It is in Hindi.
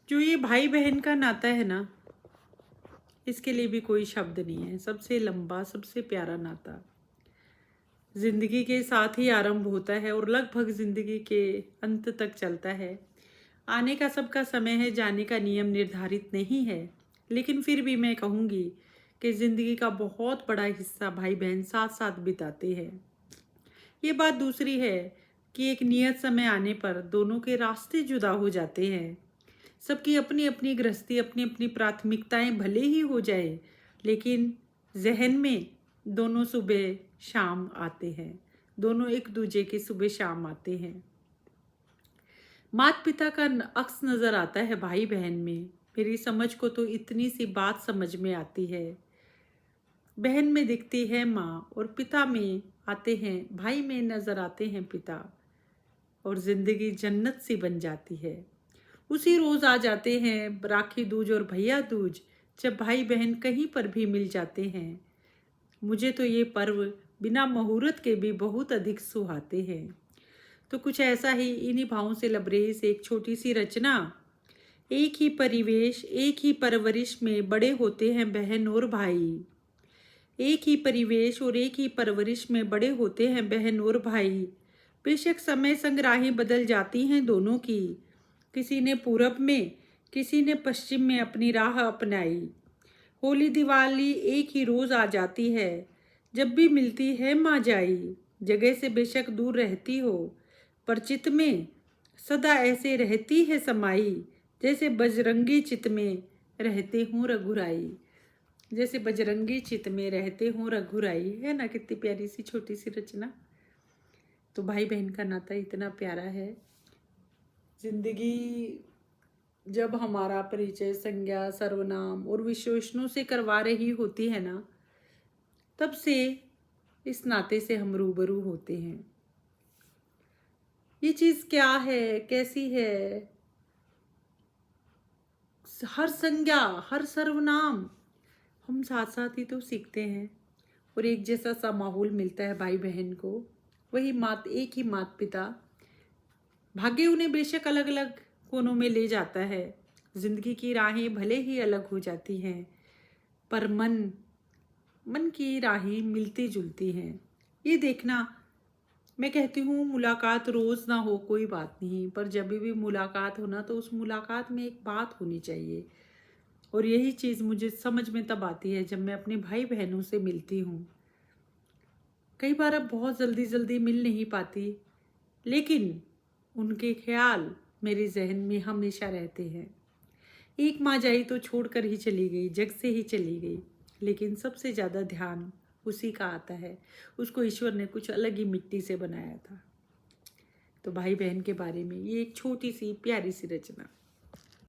जो ये भाई बहन का नाता है ना, इसके लिए भी कोई शब्द नहीं है। सबसे लंबा, सबसे प्यारा नाता जिंदगी के साथ ही आरंभ होता है और लगभग जिंदगी के अंत तक चलता है। आने का सबका समय है, जाने का नियम निर्धारित नहीं है, लेकिन फिर भी मैं कहूँगी कि जिंदगी का बहुत बड़ा हिस्सा भाई बहन साथ साथ बिताते हैं। ये बात दूसरी है कि एक नियत समय आने पर दोनों के रास्ते जुदा हो जाते हैं। सबकी अपनी अपनी गृहस्थी, अपनी अपनी प्राथमिकताएं भले ही हो जाए, लेकिन जहन में दोनों सुबह शाम आते हैं। दोनों एक दूजे के सुबह शाम आते हैं। माता पिता का अक्स नजर आता है भाई बहन में। मेरी समझ को तो इतनी सी बात समझ में आती है। बहन में दिखती है माँ और पिता में आते हैं, भाई में नजर आते हैं पिता, और जिंदगी जन्नत सी बन जाती है। उसी रोज आ जाते हैं राखी दूज और भैया दूज, जब भाई बहन कहीं पर भी मिल जाते हैं। मुझे तो ये पर्व बिना मुहूर्त के भी बहुत अधिक सुहाते हैं। तो कुछ ऐसा ही इन्हीं भावों से लबरेज एक छोटी सी रचना। एक ही परिवेश, एक ही परवरिश में बड़े होते हैं बहन और भाई। एक ही परिवेश और एक ही परवरिश में बड़े होते हैं बहन और भाई। बेशक समय संग राहें बदल जाती हैं दोनों की। किसी ने पूरब में, किसी ने पश्चिम में अपनी राह अपनाई। होली दिवाली एक ही रोज आ जाती है, जब भी मिलती है माँ जाई। जगह से बेशक दूर रहती हो, पर चित में सदा ऐसे रहती है समाई, जैसे बजरंगी चित में रहते हूँ रघुराई। जैसे बजरंगी चित में रहते हूँ रघुराई। है ना कितनी प्यारी सी छोटी सी रचना। तो भाई बहन का नाता इतना प्यारा है। जिंदगी जब हमारा परिचय संज्ञा, सर्वनाम और विशेषणों से करवा रही होती है ना, तब से इस नाते से हम रूबरू होते हैं। ये चीज क्या है, कैसी है, हर संज्ञा, हर सर्वनाम हम साथ साथ ही तो सीखते हैं। और एक जैसा सा माहौल मिलता है भाई बहन को। वही एक ही माता पिता। भाग्य उन्हें बेशक अलग अलग कोनों में ले जाता है। जिंदगी की राहें भले ही अलग हो जाती हैं, पर मन की राहें मिलती जुलती हैं। ये देखना, मैं कहती हूँ मुलाकात रोज ना हो कोई बात नहीं, पर जब भी मुलाकात हो ना, तो उस मुलाकात में एक बात होनी चाहिए। और यही चीज़ मुझे समझ में तब आती है जब मैं अपने भाई बहनों से मिलती हूँ। कई बार अब बहुत जल्दी जल्दी मिल नहीं पाती, लेकिन उनके ख्याल मेरे जहन में हमेशा रहते हैं। एक माँ जाई तो छोड़कर ही चली गई, जग से ही चली गई, लेकिन सबसे ज़्यादा ध्यान उसी का आता है। उसको ईश्वर ने कुछ अलग ही मिट्टी से बनाया था। तो भाई बहन के बारे में ये एक छोटी सी प्यारी सी रचना।